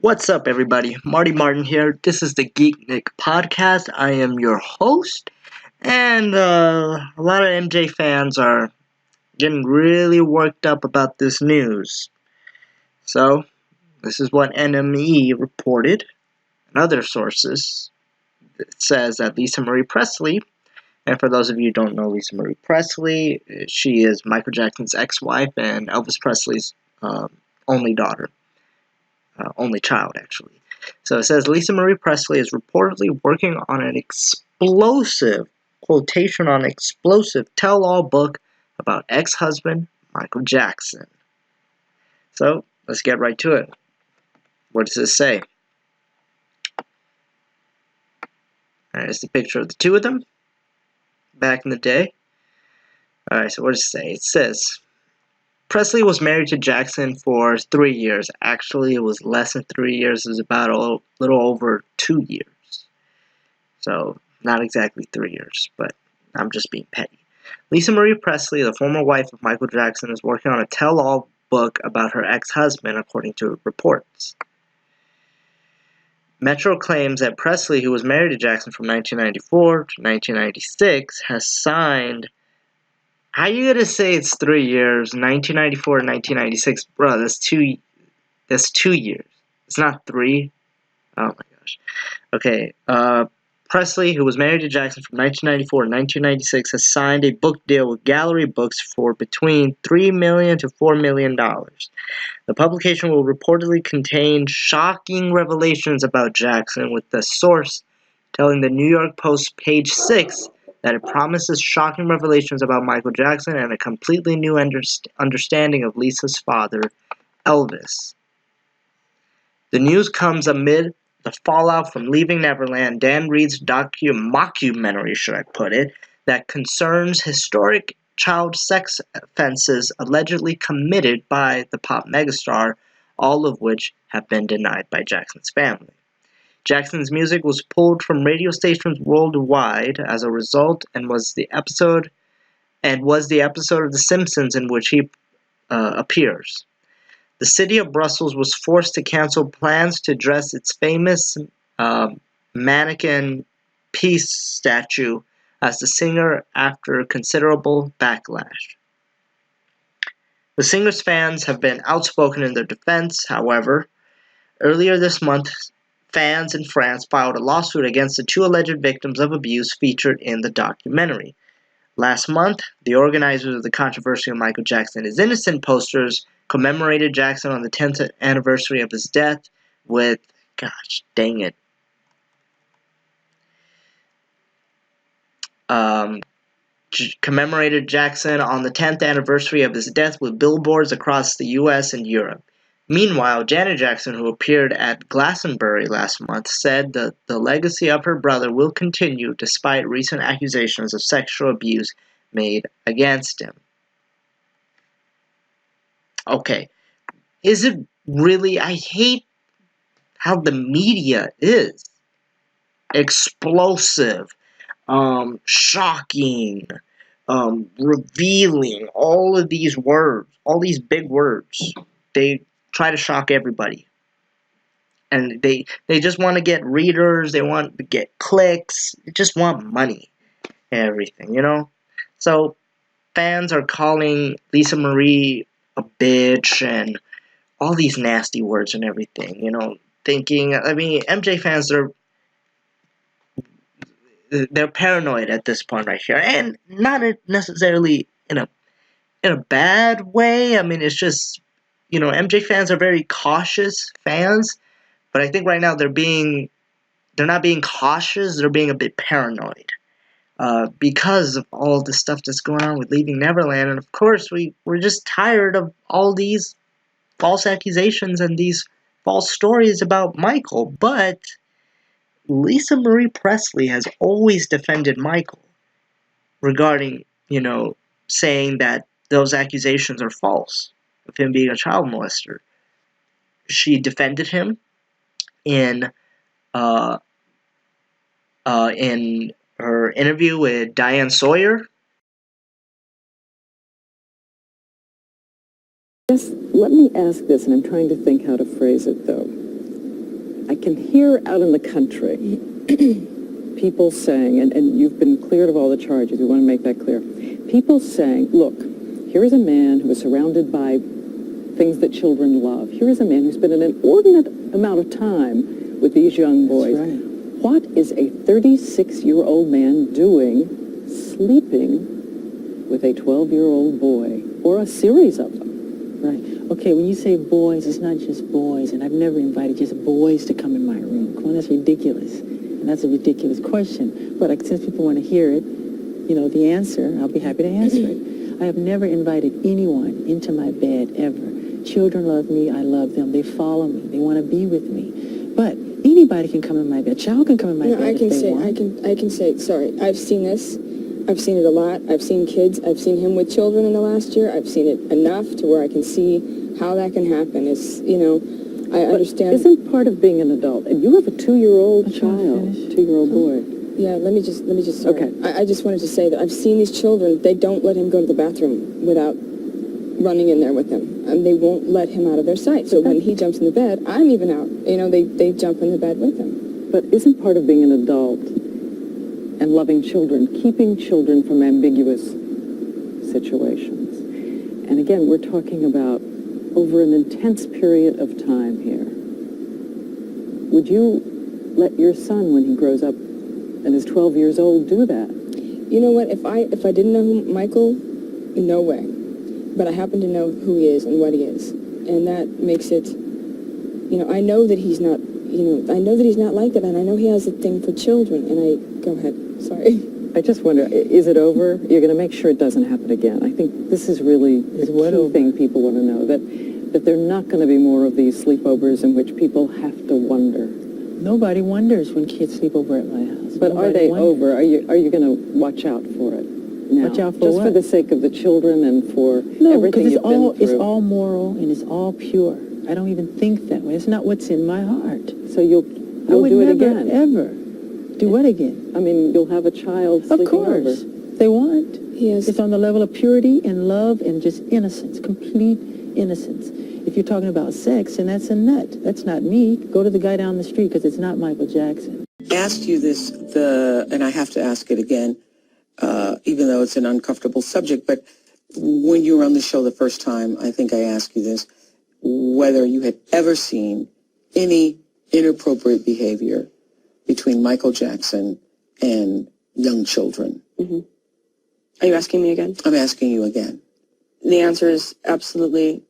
What's up, everybody? Marty Martin here. This is the Geek Nick podcast. I am your host, and a lot of MJ fans are getting really worked up about this news. So, this is what NME reported, and other sources. It says that Lisa Marie Presley, and for those of you who don't know Lisa Marie Presley, she is Michael Jackson's ex-wife and Elvis Presley's only daughter. Only child, actually. So it says Lisa Marie Presley is reportedly working on an explosive, quotation on explosive, tell-all book about ex-husband Michael Jackson. So let's get right to it. What does this say? There's the picture of the two of them back in the day. Alright, so what does it say? It says Presley was married to Jackson for 3 years. Actually, it was less than 3 years. It was about a little over 2 years. So, not exactly 3 years, but I'm just being petty. Lisa Marie Presley, the former wife of Michael Jackson, is working on a tell-all book about her ex-husband, according to reports. Metro claims that Presley, who was married to Jackson from 1994 to 1996, has signed... How you gonna say it's 3 years, 1994 to 1996? Bro, that's 2 years. It's not 3. Oh my gosh. Okay, Presley, who was married to Jackson from 1994 to 1996, has signed a book deal with Gallery Books for between $3 million to $4 million. The publication will reportedly contain shocking revelations about Jackson, with the source telling the New York Post, page 6, that it promises shocking revelations about Michael Jackson and a completely new understanding of Lisa's father, Elvis. The news comes amid the fallout from Leaving Neverland, Dan Reed's mockumentary, should I put it, that concerns historic child sex offenses allegedly committed by the pop megastar, all of which have been denied by Jackson's family. Jackson's music was pulled from radio stations worldwide as a result, and was the episode of The Simpsons in which he appears. The city of Brussels was forced to cancel plans to dress its famous mannequin Peace statue as the singer after considerable backlash. The singer's fans have been outspoken in their defense, however. Earlier this month, fans in France filed a lawsuit against the two alleged victims of abuse featured in the documentary. Last month, the organizers of the controversial Michael Jackson is Innocent posters commemorated Jackson on the 10th anniversary of his death with, gosh dang it, commemorated Jackson on the 10th anniversary of his death with billboards across the US and Europe. Meanwhile, Janet Jackson, who appeared at Glastonbury last month, said that the legacy of her brother will continue despite recent accusations of sexual abuse made against him. Okay, is it really? I hate how the media is. Explosive, shocking, revealing, all of these words, all these big words. They try to shock everybody. And they just want to get readers, they want to get clicks, they just want money and everything, you know? So fans are calling Lisa Marie a bitch and all these nasty words and everything, you know, thinking, I mean, MJ fans they're paranoid at this point right here, and not necessarily in a bad way. I mean, it's just, you know, MJ fans are very cautious fans, but I think right now they're not being cautious, they're being a bit paranoid. Because of all the stuff that's going on with Leaving Neverland, and of course we're just tired of all these false accusations and these false stories about Michael. But Lisa Marie Presley has always defended Michael regarding, you know, saying that those accusations are false of him being a child molester. She defended him in in her interview with Diane Sawyer. Yes, let me ask this, and I'm trying to think how to phrase it, though. I can hear out in the country people saying, and you've been cleared of all the charges, we want to make that clear. People saying, look, here is a man who is surrounded by things that children love. Here is a man who's been an inordinate amount of time with these young boys. That's right. What is a 36-year-old man doing sleeping with a 12-year-old boy or a series of them? Right. Okay, when you say boys, it's not just boys, and I've never invited just boys to come in my room. Come on, that's ridiculous. And that's a ridiculous question. But since people want to hear it, the answer, I'll be happy to answer it. I have never invited anyone into my bed, ever. Children love me, I love them. They follow me, they want to be with me. But anybody can come in my bed. A child can come in my bed if they want. I can say, sorry, I've seen this. I've seen it a lot. I've seen kids. I've seen him with children in the last year. I've seen it enough to where I can see how that can happen. It's, I understand. Isn't part of being an adult, and you have a 2-year-old child, 2-year-old boy. Yeah, let me just, sorry. Okay. I just wanted to say that I've seen these children, they don't let him go to the bathroom without running in there with him. And they won't let him out of their sight. So when he jumps in the bed, I'm even out. They jump in the bed with him. But isn't part of being an adult and loving children, keeping children from ambiguous situations? And again, we're talking about over an intense period of time here. Would you let your son, when he grows up and is 12 years old, do that? You know what? If I didn't know Michael, no way. But I happen to know who he is and what he is. And that makes it, I know that he's not, I know that he's not like that. And I know he has a thing for children. And go ahead. Sorry. I just wonder, is it over? You're going to make sure it doesn't happen again. I think this is really the key thing people want to know, that there are not going to be more of these sleepovers in which people have to wonder. Nobody wonders when kids sleep over at my house. But Nobody are they wonders. over? Are you going to watch out for it now? Watch out for just what? for the sake of the children and for No, everything because you've been through? it's all moral and it's all pure. I don't even think that way. It's not what's in my heart. So you'll would do it never, again? ever do what again? I mean, you'll have a child Of sleeping course, over. they want. Yes. It's on the level of purity and love and just innocence, complete innocence. If you're talking about sex, and that's a nut. That's not me. Go to the guy down the street because it's not Michael Jackson. Asked you this, and I have to ask it again, even though it's an uncomfortable subject, but when you were on the show the first time, I think I asked you this, whether you had ever seen any inappropriate behavior between Michael Jackson and young children. Mm-hmm. Are you asking me again? I'm asking you again. The answer is absolutely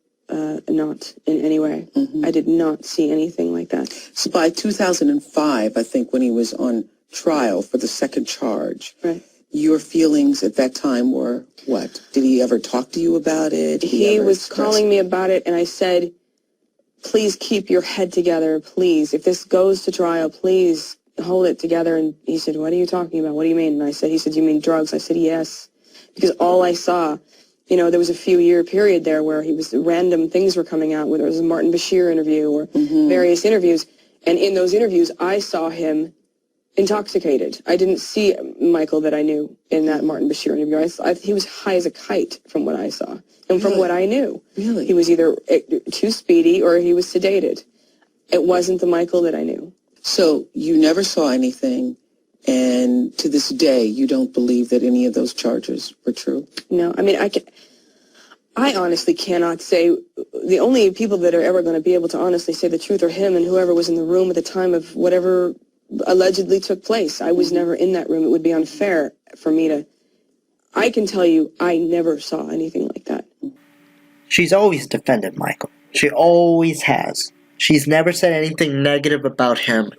not in any way. Mm-hmm. I did not see anything like that. So by 2005, I think when he was on trial for the second charge, Right. your feelings at that time were what? Did he ever talk to you about it? He was calling me about it, and I said, please keep your head together, please. If this goes to trial, please hold it together. And he said, what are you talking about? What do you mean? And he said, you mean drugs? I said, yes. Because all I saw, there was a few-year period there where random things were coming out, whether it was a Martin Bashir interview or various interviews. And in those interviews, I saw him intoxicated. I didn't see Michael that I knew in that Martin Bashir interview. He was high as a kite from what I saw and from what I knew. Really? He was either too speedy or he was sedated. It wasn't the Michael that I knew. So you never saw anything, and to this day, you don't believe that any of those charges were true? No, I mean, I honestly cannot say. The only people that are ever going to be able to honestly say the truth are him and whoever was in the room at the time of whatever allegedly took place. I was never in that room. It would be unfair for me to. I can tell you, I never saw anything like that. She's always defended Michael. She always has. She's never said anything negative about him,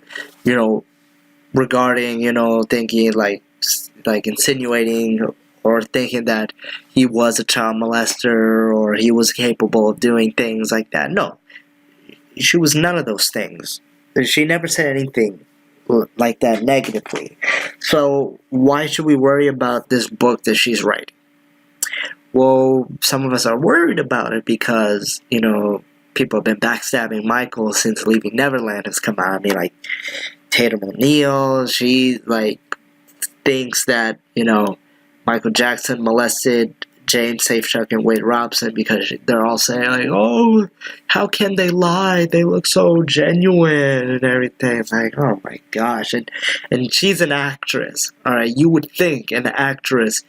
regarding, thinking like insinuating or thinking that he was a child molester or he was capable of doing things like that. No. She was none of those things. She never said anything like that negatively. So why should we worry about this book that she's writing? Well, some of us are worried about it because, people have been backstabbing Michael since Leaving Neverland has come out. I mean, like, Tatum O'Neal, she, thinks that, Michael Jackson molested James Safechuck and Wade Robson, because they're all saying like, "Oh, how can they lie? They look so genuine and everything." It's like, oh my gosh, and she's an actress. All right, you would think an actress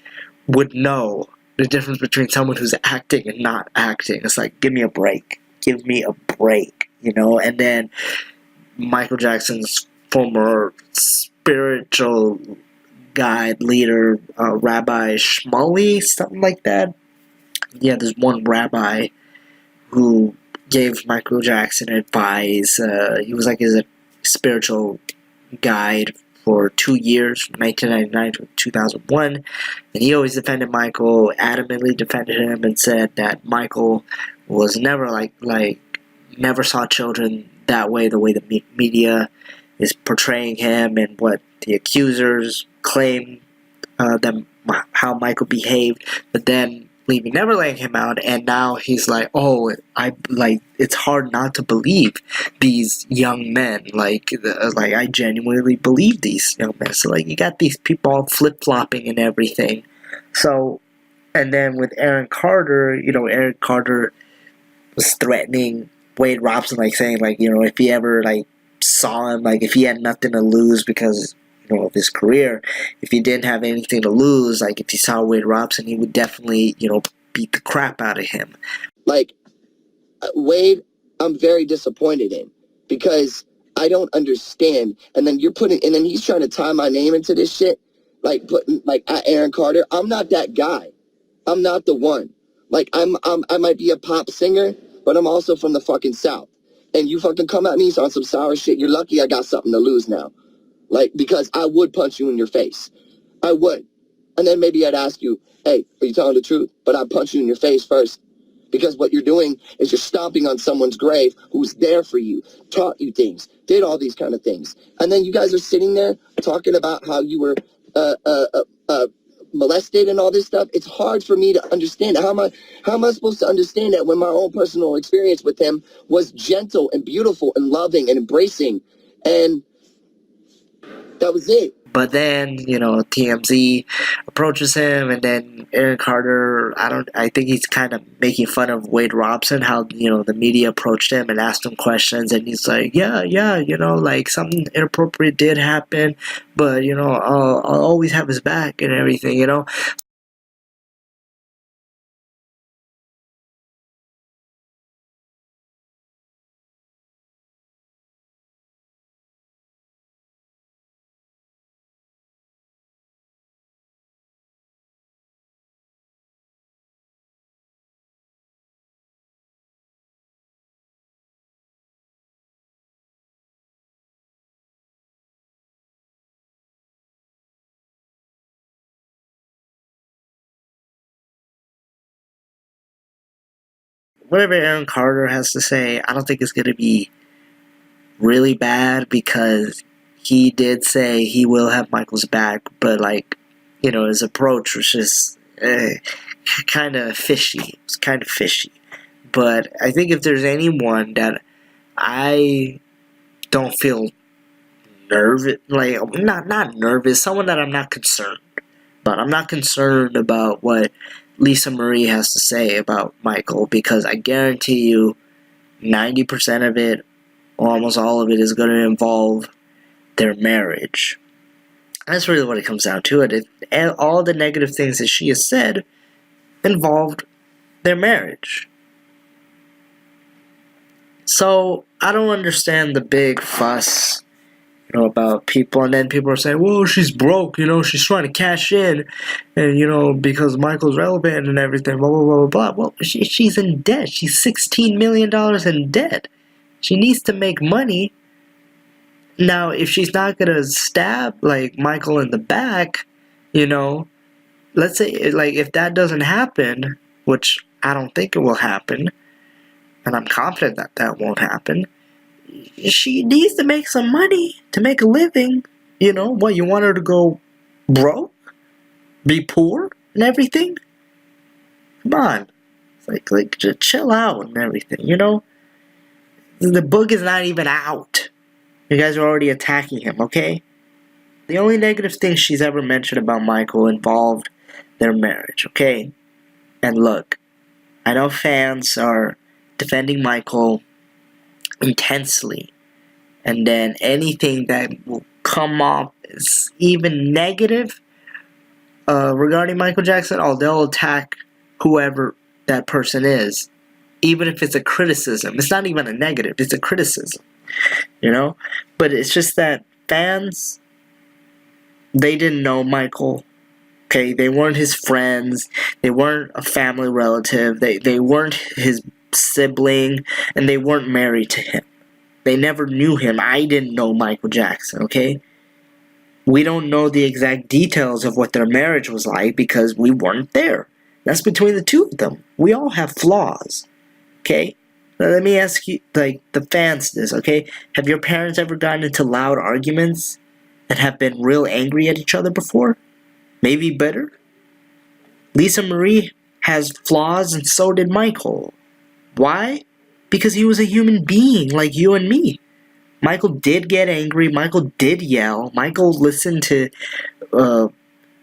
would know the difference between someone who's acting and not acting. It's like, give me a break. Give me a break, you know? And then Michael Jackson's former spiritual guide, leader, Rabbi Shmuley, something like that. Yeah, there's one rabbi who gave Michael Jackson advice. He was like his spiritual guide for 2 years, from 1999 to 2001, and he always defended Michael, adamantly defended him, and said that Michael was never never saw children that way, the way the media is portraying him, and what the accusers claim how Michael behaved, but then leaving Neverland came out, and now he's like, oh, it's hard not to believe these young men, like I genuinely believe these young men. So like, you got these people all flip-flopping and everything. So, and then with Aaron Carter, Aaron Carter was threatening Wade Robson, like saying like, if he ever like saw him, like if he had nothing to lose because of his career, if he didn't have anything to lose, like if he saw Wade Robson, he would definitely, beat the crap out of him. Like, Wade, I'm very disappointed in, because I don't understand. And then he's trying to tie my name into this shit, like putting like at Aaron Carter. I'm not that guy. I'm not the one. Like, I might be a pop singer, but I'm also from the fucking South. And you fucking come at me on some sour shit. You're lucky I got something to lose now. Like, because I would punch you in your face. I would. And then maybe I'd ask you, hey, are you telling the truth? But I'd punch you in your face first. Because what you're doing is you're stomping on someone's grave who's there for you, taught you things, did all these kind of things. And then you guys are sitting there talking about how you were molested and all this stuff. It's hard for me to understand. How am I supposed to understand that when my own personal experience with him was gentle and beautiful and loving and embracing, and that was it? But then, TMZ approaches him, and then Aaron Carter, I think he's kind of making fun of Wade Robson, how, the media approached him and asked him questions, and he's like, yeah, like something inappropriate did happen, but, I'll always have his back and everything, Whatever Aaron Carter has to say, I don't think it's going to be really bad, because he did say he will have Michael's back, but his approach was just kind of fishy. It's kind of fishy. But I think if there's anyone that I don't feel nervous, like not nervous, someone that I'm not concerned, but I'm not concerned about what Lisa Marie has to say about Michael, because I guarantee you 90% of it, or almost all of it, is going to involve their marriage. That's really what it comes down to. All the negative things that she has said involved their marriage. So I don't understand the big fuss, about people, and then people are saying, "Well, she's broke, she's trying to cash in, and because Michael's relevant and everything, blah blah blah blah blah." Well, she's in debt. She's $16 million in debt. She needs to make money. Now, if she's not gonna stab like Michael in the back, let's say like if that doesn't happen, which I don't think it will happen, and I'm confident that that won't happen. She needs to make some money to make a living. What, you want her to go broke? Be poor and everything? Come on. It's like just chill out and everything, The book is not even out. You guys are already attacking him, okay? The only negative thing she's ever mentioned about Michael involved their marriage, okay? And look, I know fans are defending Michael intensely, and then anything that will come off as even negative regarding Michael Jackson, they'll attack whoever that person is, even if it's a criticism. It's not even a negative, it's a criticism, you know? But it's just that fans, they didn't know Michael. Okay, they weren't his friends, they weren't a family relative, they weren't his sibling, and they weren't married to him. They never knew him. I didn't know Michael Jackson, okay? We don't know the exact details of what their marriage was like because we weren't there. That's between the two of them. We all have flaws, okay? Now, let me ask you, like, the fans this, okay? Have your parents ever gotten into loud arguments and have been real angry at each other before? Maybe bitter? Lisa Marie has flaws and so did Michael. Why? Because he was a human being like you and me. Michael did get angry. Michael did yell. Michael listened to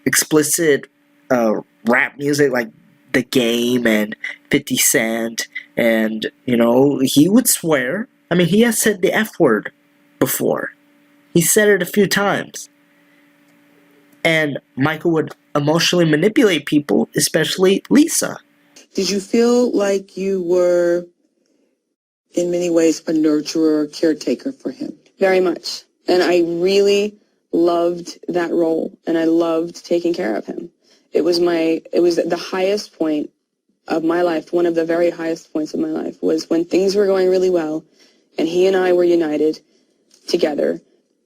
explicit rap music like The Game and 50 Cent. And, you know, he would swear. I mean, he has said the F word before. He said it a few times. And Michael would emotionally manipulate people, especially Lisa. Did you feel like you were, in many ways, a nurturer, caretaker for him? Very much. And I really loved that role, and I loved taking care of him. It was the highest point of my life. One of the very highest points of my life was when things were going really well, and he and I were united together,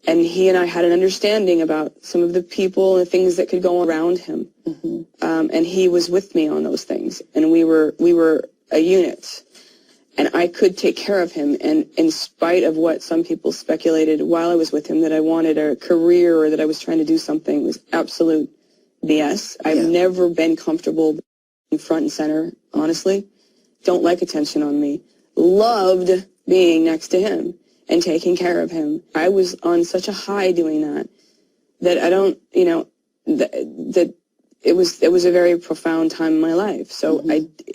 and he and I had an understanding about some of the people and things that could go around him. Mm-hmm. And he was with me on those things, and we were a unit. And I could take care of him, and in spite of what some people speculated while I was with him, that I wanted a career or that I was trying to do something, was absolute BS. I've never been comfortable being front and center, honestly. Don't like attention on me. Loved being next to him and taking care of him. I was on such a high doing that I don't, you know, that it was a very profound time in my life. So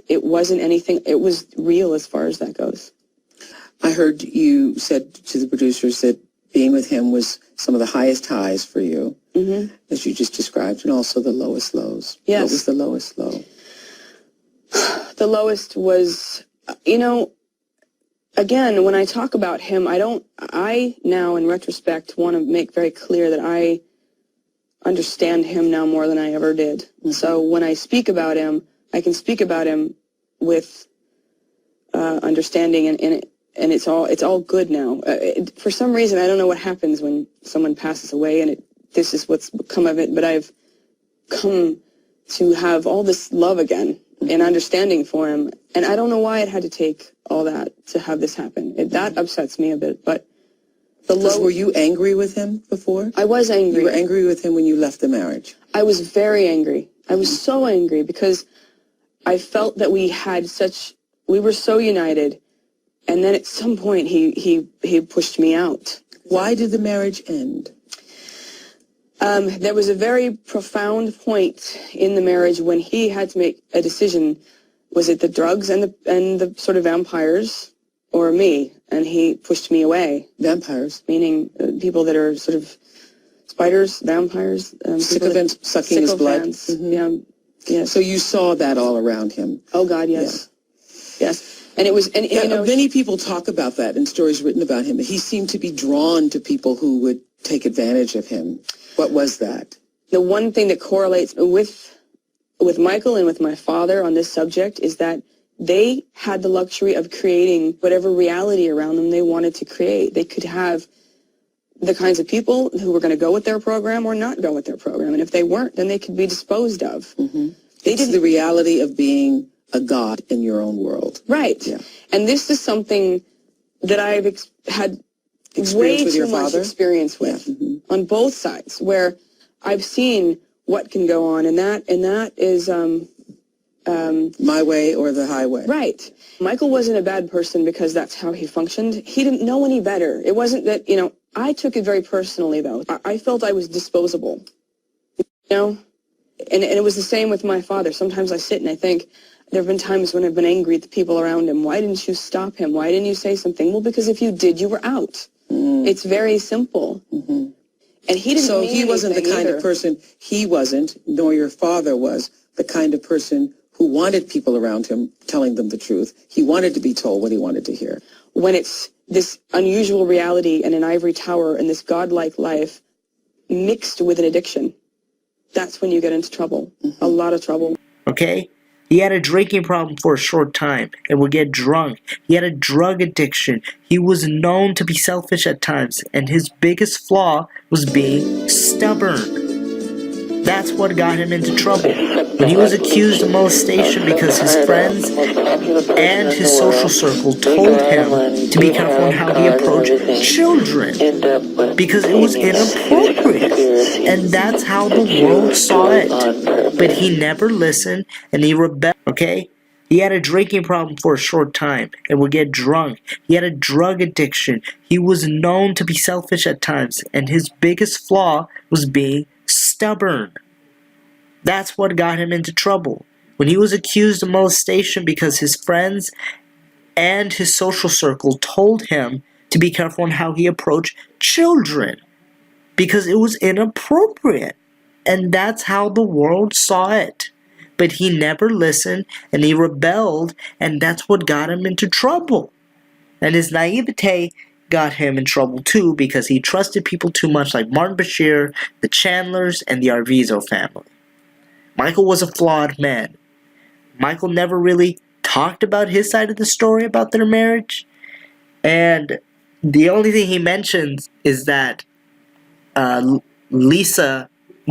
it wasn't anything, it was real as far as that goes. I heard you said to the producers that being with him was some of the highest highs for you, as you just described, and also the lowest lows. Yes. What was the lowest low? The lowest was, you know, again, when I talk about him, I now in retrospect want to make very clear that I understand him now more than I ever did. Mm-hmm. So when I speak about him, I can speak about him with understanding, and it's all good now. For some reason, I don't know what happens when someone passes away, and this is what's become of it, but I've come to have all this love again and understanding for him, and I don't know why it had to take all that to have this happen. That upsets me a bit, but were you angry with him before? I was angry. You were angry with him when you left the marriage? I was very angry. I was so angry because I felt that we were so united, and then at some point he pushed me out. Why did the marriage end? There was a very profound point in the marriage when he had to make a decision. Was it the drugs and the sort of vampires, or me? And he pushed me away. Vampires? Meaning people that are sort of spiders, vampires. Sycophants sucking his blood. Mm-hmm. Yeah. Yes. So you saw that all around him? Oh, God, yes. Yeah. Yes. And it was, and you know, many people talk about that in stories written about him. He seemed to be drawn to people who would take advantage of him. What was that? The one thing that correlates with Michael and with my father on this subject is that they had the luxury of creating whatever reality around them they wanted to create. They could have the kinds of people who were going to go with their program or not go with their program. And if they weren't, then they could be disposed of. Mm-hmm. It's the reality of being a god in your own world. Right. Yeah. And this is something that I've had way too much experience with on both sides, where I've seen what can go on, and that is my way or the highway. Right. Michael wasn't a bad person because that's how he functioned. He didn't know any better. It wasn't that, you know, I took it very personally, though. I felt I was disposable. You know? and it was the same with my father. Sometimes I sit and I think, there have been times when I've been angry at the people around him. Why didn't you stop him? Why didn't you say something? Well, because if you did, you were out. It's very simple. And he didn't. So mean he wasn't the anything kind either. of person, he wasn't, nor your father was, the kind of person who wanted people around him telling them the truth. He wanted to be told what he wanted to hear. When it's this unusual reality and an ivory tower and this godlike life mixed with an addiction, that's when you get into trouble. A lot of trouble. Okay? He had a drinking problem for a short time and would get drunk. He had a drug addiction. He was known to be selfish at times, and his biggest flaw was being stubborn. That's what got him into trouble. When he was accused of molestation because his friends and his social circle told him to be careful on how he approached children because it was inappropriate. And that's how the world saw it. But he never listened and he rebelled, okay? He had a drinking problem for a short time and would get drunk. He had a drug addiction. He was known to be selfish at times, and his biggest flaw was being stubborn. That's what got him into trouble. When he was accused of molestation because his friends and his social circle told him to be careful on how he approached children because it was inappropriate. And that's how the world saw it. But he never listened and he rebelled, and that's what got him into trouble. And his naivete got him in trouble too because he trusted people too much, like Martin Bashir, the Chandlers, and the Arvizo family. Michael was a flawed man. Michael never really talked about his side of the story about their marriage. And the only thing he mentions is that Lisa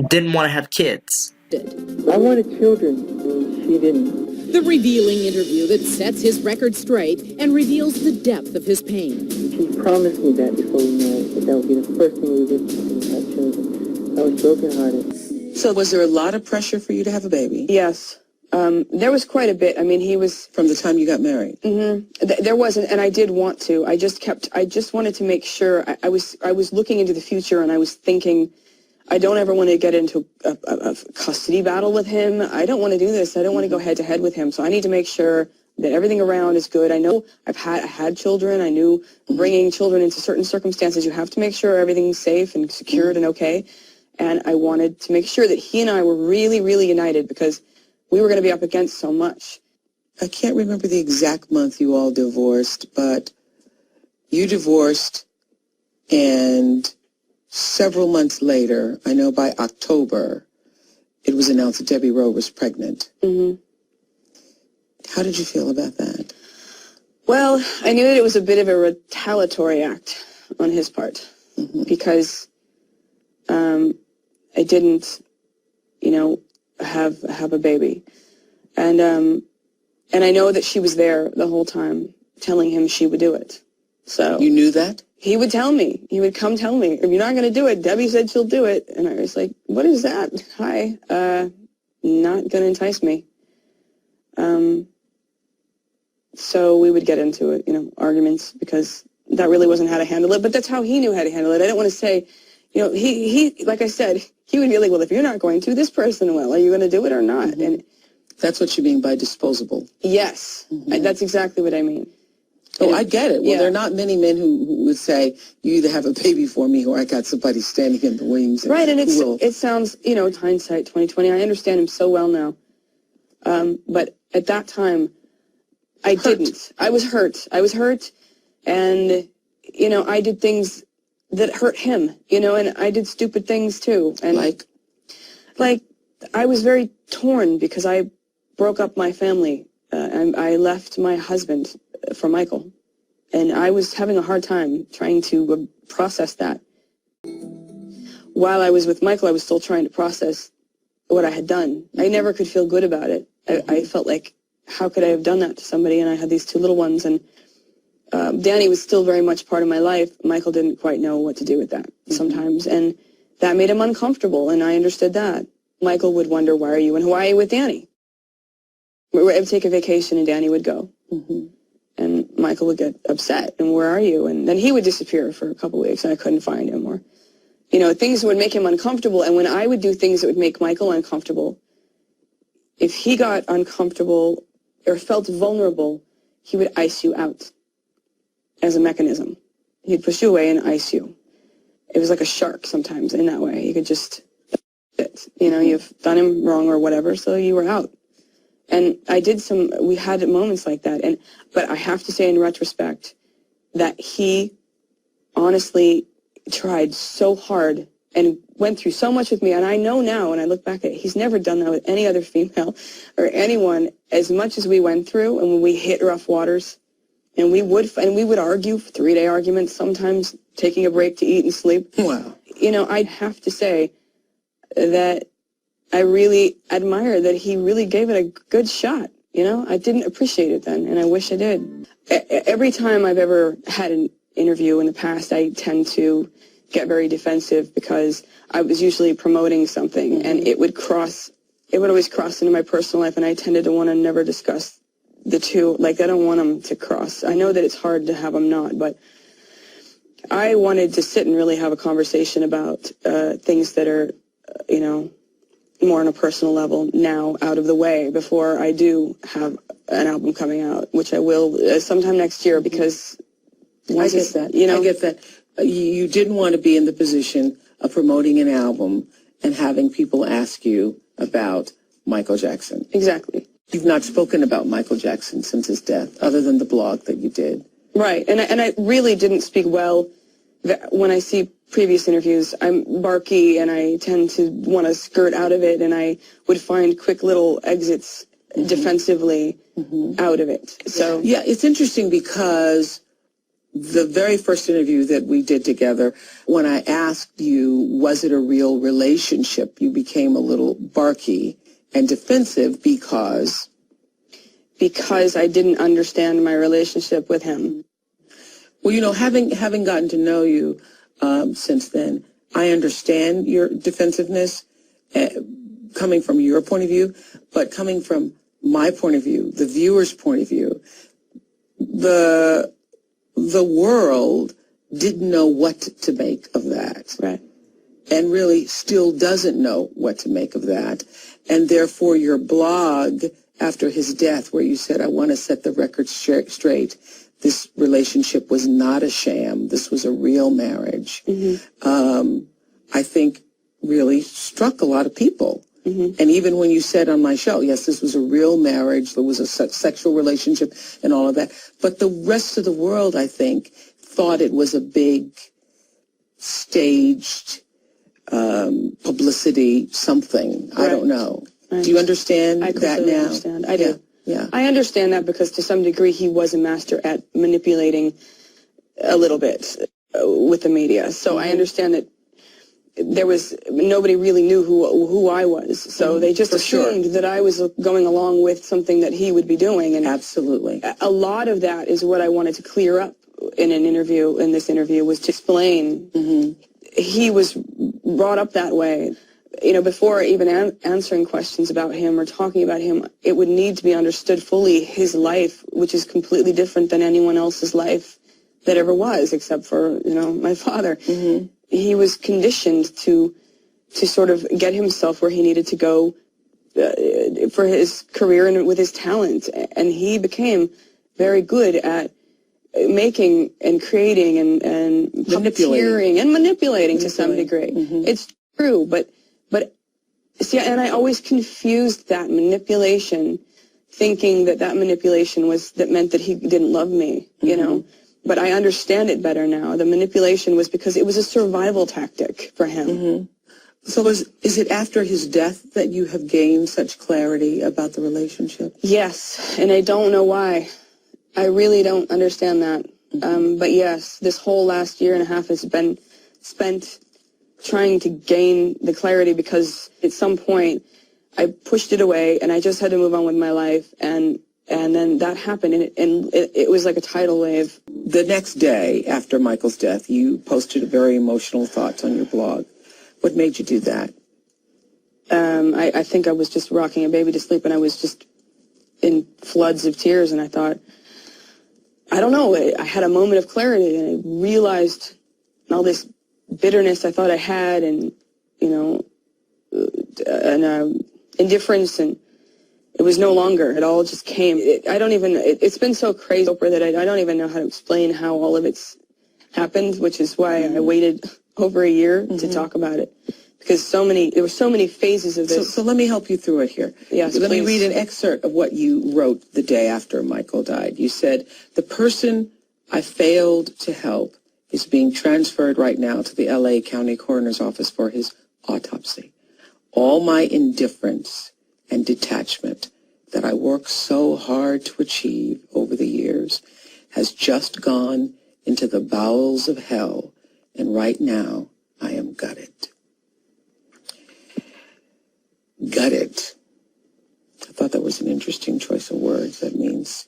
didn't want to have kids. I wanted children, and she didn't. The revealing interview that sets his record straight and reveals the depth of his pain. She promised me that before we married, that would be the first thing we would do to have children. I was brokenhearted. So was there a lot of pressure for you to have a baby? Yes. There was quite a bit. I mean, he was... From the time you got married? There wasn't, and I did want to. I just wanted to make sure. I was looking into the future, and I was thinking, I don't ever want to get into a custody battle with him. I don't want to do this. I don't want to go head to head with him. So I need to make sure that everything around is good. I know I had children. I knew bringing children into certain circumstances, you have to make sure everything's safe and secured and okay. And I wanted to make sure that he and I were really, really united because we were going to be up against so much. I can't remember the exact month you all divorced, but you divorced, and several months later, I know by October, it was announced that Debbie Rowe was pregnant. How did you feel about that? Well, I knew that it was a bit of a retaliatory act on his part because I didn't, have a baby. And I know that she was there the whole time telling him she would do it. So You knew that? he would tell me. He would come tell me, if you're not going to do it, Debbie said she'll do it. And I was like, what is that? Hi. Not going to entice me. So we would get into it, arguments because that really wasn't how to handle it. But that's how he knew how to handle it. I don't want to say, he like I said, he would be like, well, if you're not going to, this person will. Are you going to do it or not? And That's what you mean by disposable. yes, that's exactly what I mean. Oh, I get it. Well, Yeah. there are not many men who would say, you either have a baby for me or I got somebody standing in the wings. Right, and who will. it sounds, hindsight 2020. I understand him so well now. But at that time, I didn't. I was hurt. And, I did things that hurt him, and I did stupid things too. And like I was very torn because I broke up my family. I left my husband for Michael, and I was having a hard time trying to process that. While I was with Michael, I was still trying to process what I had done. I never could feel good about it. I felt like, how could I have done that to somebody? And I had these two little ones, and Danny was still very much part of my life. Michael didn't quite know what to do with that sometimes, and that made him uncomfortable, and I understood that. Michael would wonder, why are you in Hawaii with Danny? I would take a vacation, and Danny would go. And Michael would get upset, and where are you? And then he would disappear for a couple of weeks, and I couldn't find him. You know, things that would make him uncomfortable. And when I would do things that would make Michael uncomfortable, if he got uncomfortable or felt vulnerable, he would ice you out as a mechanism. He'd push you away and ice you. It was like a shark sometimes in that way. You could just, you know, you've done him wrong or whatever, so you were out. And we had moments like that. But I have to say in retrospect that he honestly tried so hard and went through so much with me. And I know now, when I look back at it, he's never done that with any other female or anyone as much as we went through. And when we hit rough waters, and we would argue, 3-day arguments, sometimes taking a break to eat and sleep. Wow. You know, I'd have to say that I really admire that he really gave it a good shot. You know, I didn't appreciate it then, and I wish I did. Every time I've ever had an interview in the past, I tend to get very defensive because I was usually promoting something, and it would always cross into my personal life, and I tended to want to never discuss the two. Like, I don't want them to cross. I know that it's hard to have them not, but I wanted to sit and really have a conversation about things that are, you know, more on a personal level now out of the way before I do have an album coming out, which I will sometime next year, because I get that. You know, I get that. You didn't want to be in the position of promoting an album and having people ask you about Michael Jackson. Exactly. You've not spoken about Michael Jackson since his death, other than the blog that you did. Right. And I really didn't speak well. When I see previous interviews, I'm barky and I tend to want to skirt out of it, and I would find quick little exits defensively out of it. So yeah, it's interesting because the very first interview that we did together, when I asked you, was it a real relationship, you became a little barky and defensive because I didn't understand my relationship with him. Well, you know, having gotten to know you since then, I understand your defensive-ness coming from your point of view, but coming from my point of view, the viewer's point of view, the world didn't know what to make of that. Right. And really still doesn't know what to make of that. And therefore your blog after his death, where you said, I want to set the record straight. This relationship was not a sham. This was a real marriage. I think really struck a lot of people. And even when you said on my show, yes, this was a real marriage, there was a sexual relationship and all of that. But the rest of the world, I think, thought it was a big staged publicity something. Right. I don't know. Do you understand that now? Understand. I do. Yeah. I understand that because to some degree he was a master at manipulating a little bit with the media. So I understand that nobody really knew who I was. So they just assumed that I was going along with something that he would be doing. And absolutely. A lot of that is what I wanted to clear up in this interview, was to explain he was brought up that way. You know, before even answering questions about him or talking about him, it would need to be understood fully his life, which is completely different than anyone else's life that ever was, except for, you know, my father. He was conditioned to sort of get himself where he needed to go for his career and with his talent. And he became very good at making and creating and manipulating to some degree. It's true, but see, and I always confused that manipulation, thinking that manipulation meant that he didn't love me, you know. But I understand it better now. The manipulation was because it was a survival tactic for him. So is it after his death that you have gained such clarity about the relationship? Yes, and I don't know why. I really don't understand that. But yes, this whole last year and a half has been spent trying to gain the clarity, because at some point I pushed it away and I just had to move on with my life, and then that happened, and it was like a tidal wave. The next day after Michael's death, you posted very emotional thoughts on your blog. What made you do that? I think I was just rocking a baby to sleep, and I was just in floods of tears, and I thought, I don't know, I had a moment of clarity, and I realized all this bitterness I thought I had, and indifference, and it was no longer. It all just came. It's been so crazy, Oprah, that I don't even know how to explain how all of it's happened, which is why I waited over a year to talk about it. Because there were so many phases of this. So let me help you through it here. Yes, Let me please. read an excerpt of what you wrote the day after Michael died. You said, "The person I failed to help is being transferred right now to the L.A. County Coroner's Office for his autopsy. All my indifference and detachment that I worked so hard to achieve over the years has just gone into the bowels of hell, and right now I am gutted." Gutted. I thought that was an interesting choice of words. That means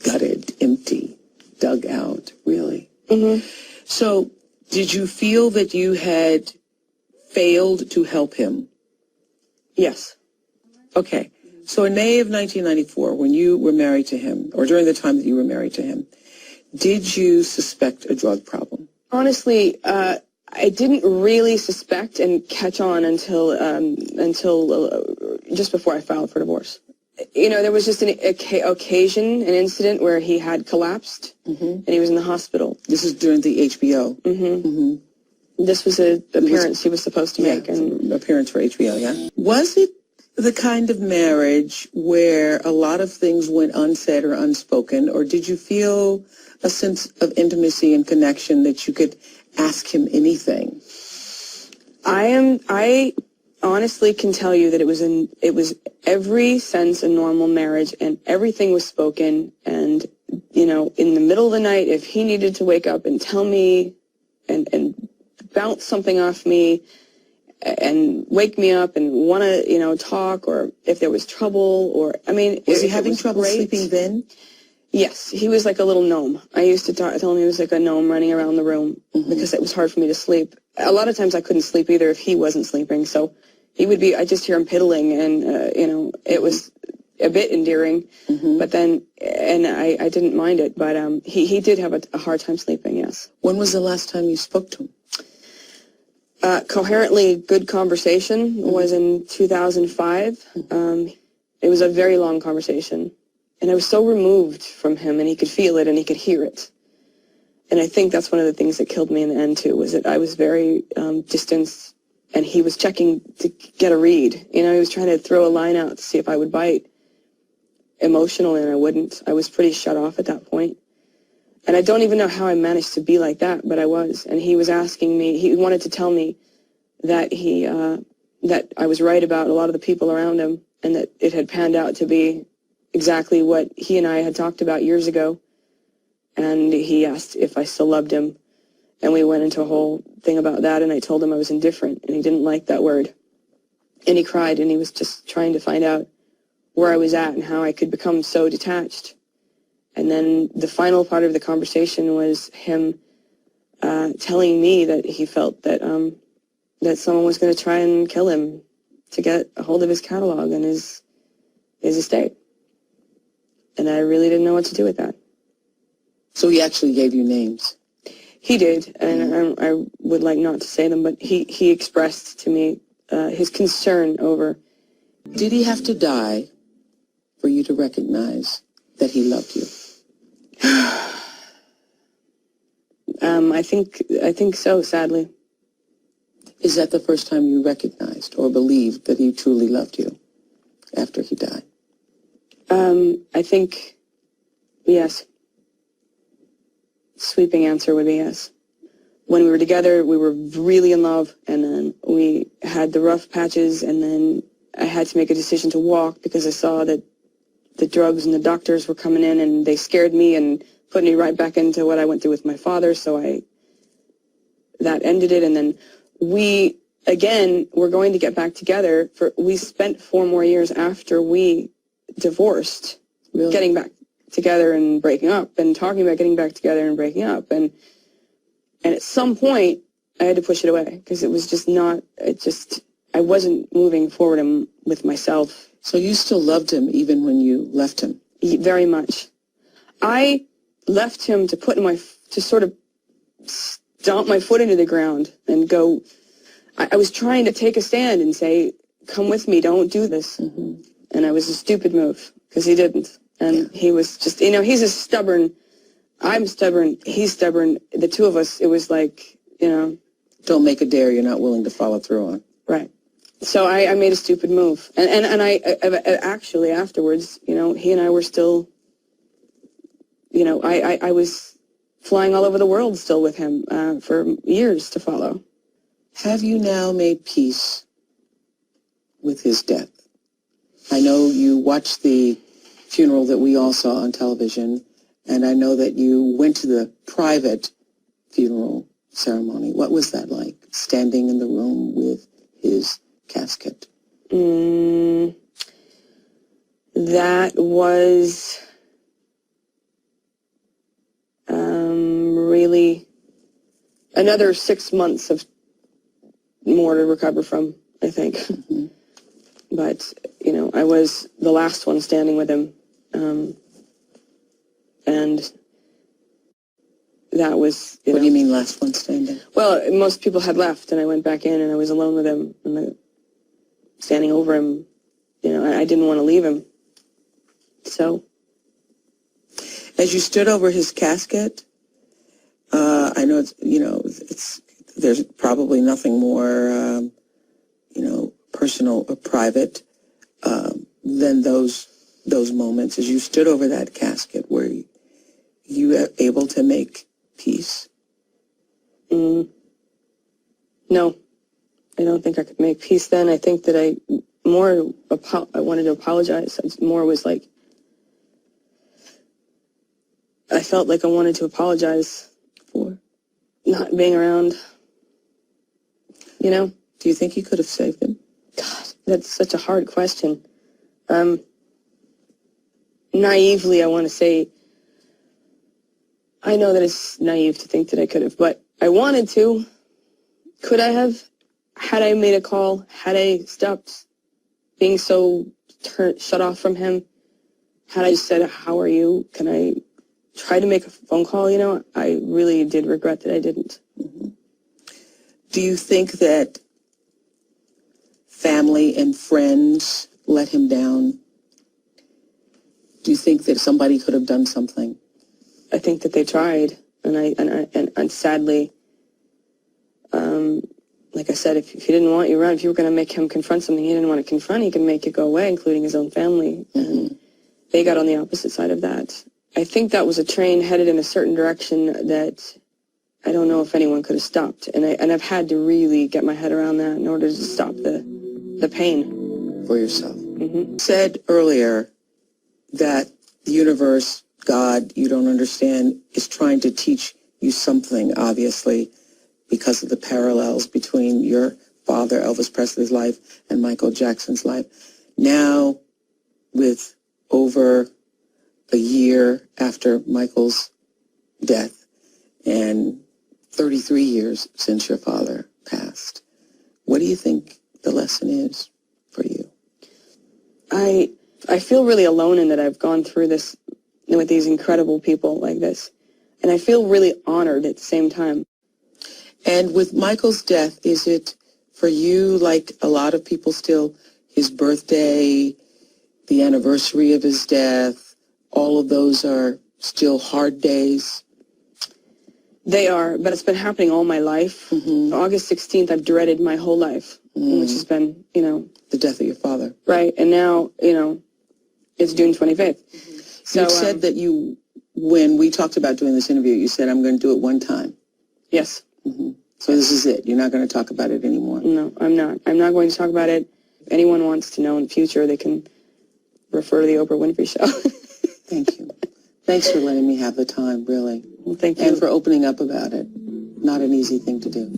gutted, empty, dug out, really. Mm-hmm. So did you feel that you had failed to help him? Yes. Okay. So in May of 1994, when you were married to him, or during the time that you were married to him, did you suspect a drug problem? Honestly, I didn't really suspect and catch on until just before I filed for divorce. There was just an incident where he had collapsed, and he was in the hospital. This is during the HBO. This was an appearance he was supposed to make. An appearance for HBO, yeah. Was it the kind of marriage where a lot of things went unsaid or unspoken, or did you feel a sense of intimacy and connection that you could ask him anything? I honestly can tell you that it was every sense a normal marriage, and everything was spoken. And in the middle of the night, if he needed to wake up and tell me and bounce something off me and wake me up and want to talk, or if there was trouble, or Was he having trouble sleeping then? Yes, he was like a little gnome. I used to tell him he was like a gnome running around the room because it was hard for me to sleep. A lot of times I couldn't sleep either if he wasn't sleeping. So I just hear him piddling, and, it was a bit endearing. But then, and I didn't mind it, but he did have a hard time sleeping, yes. When was the last time you spoke to him? Coherently good conversation was in 2005. It was a very long conversation. And I was so removed from him, and he could feel it and he could hear it. And I think that's one of the things that killed me in the end, too, was that I was very distanced, and he was checking to get a read. He was trying to throw a line out to see if I would bite emotionally, and I wouldn't. I was pretty shut off at that point. And I don't even know how I managed to be like that, but I was. And he was asking me, he wanted to tell me that that I was right about a lot of the people around him, and that it had panned out to be exactly what he and I had talked about years ago. And he asked if I still loved him, and we went into a whole thing about that, and I told him I was indifferent, and he didn't like that word. And he cried, and he was just trying to find out where I was at and how I could become so detached. And then the final part of the conversation was him telling me that he felt that that someone was going to try and kill him to get a hold of his catalog and his estate. And I really didn't know what to do with that. So he actually gave you names? He did, and I would like not to say them, but he expressed to me his concern over. Did he have to die for you to recognize that he loved you? I think so, sadly. Is that the first time you recognized or believed that he truly loved you after he died? I think, yes. Sweeping answer would be yes. When we were together, we were really in love, and then we had the rough patches, and then I had to make a decision to walk because I saw that the drugs and the doctors were coming in, and they scared me and put me right back into what I went through with my father, so that ended it. And then we, again, were going to get back together. We spent 4 more years after we divorced, really? Getting back together and breaking up, and talking about getting back together and breaking up. And at some point, I had to push it away because it was just not, I wasn't moving forward with myself. So you still loved him even when you left him? Very much. I left him to sort of stomp my foot into the ground and go. I was trying to take a stand and say, come with me, don't do this. And it was a stupid move because he didn't. And he was just, he's a stubborn, I'm stubborn, he's stubborn. The two of us, it was like, Don't make a dare you're not willing to follow through on. Right. So I made a stupid move. And I actually afterwards, he and I were still, I was flying all over the world still with him for years to follow. Have you now made peace with his death? I know you watched the funeral that we all saw on television, and I know that you went to the private funeral ceremony. What was that like, standing in the room with his casket? That was really another 6 months of more to recover from, I think. But, I was the last one standing with him. And that was, What do you mean last one standing? Well, most people had left, and I went back in, and I was alone with him, and standing over him. I didn't want to leave him. So. As you stood over his casket, I know there's probably nothing more, personal or private than those moments. As you stood over that casket, were you able to make peace? No, I don't think I could make peace then. I think that I wanted to apologize. More was like, I felt like I wanted to apologize for not being around, Do you think you could have saved him? God, that's such a hard question. Naively, I want to say, I know that it's naive to think that I could have, but I wanted to. Could I have? Had I made a call, had I stopped being so shut off from him, had I said, how are you? Can I try to make a phone call? I really did regret that I didn't. Do you think that family and friends let him down? Do you think that somebody could have done something? I think that they tried, and sadly, like I said, if he didn't want you around, if you were going to make him confront something he didn't want to confront, he could make it go away, including his own family. And they got on the opposite side of that. I think that was a train headed in a certain direction that I don't know if anyone could have stopped. And I've had to really get my head around that in order to stop the pain. For yourself. You said earlier that the universe, God, you don't understand, is trying to teach you something, obviously, because of the parallels between your father, Elvis Presley's life, and Michael Jackson's life. Now, with over a year after Michael's death and 33 years since your father passed, what do you think the lesson is for you? I feel really alone in that I've gone through this with these incredible people like this. And I feel really honored at the same time. And with Michael's death, is it for you, like a lot of people still, his birthday, the anniversary of his death, all of those are still hard days? They are, but it's been happening all my life. August 16th, I've dreaded my whole life, which has been, the death of your father. Right, and now, it's June 25th. So you said that when we talked about doing this interview, you said, I'm going to do it one time. Yes. So this is it. You're not going to talk about it anymore. No, I'm not. I'm not going to talk about it. If anyone wants to know in the future, they can refer to the Oprah Winfrey Show. Thank you. Thanks for letting me have the time, really. Well, thank you. And for opening up about it. Not an easy thing to do.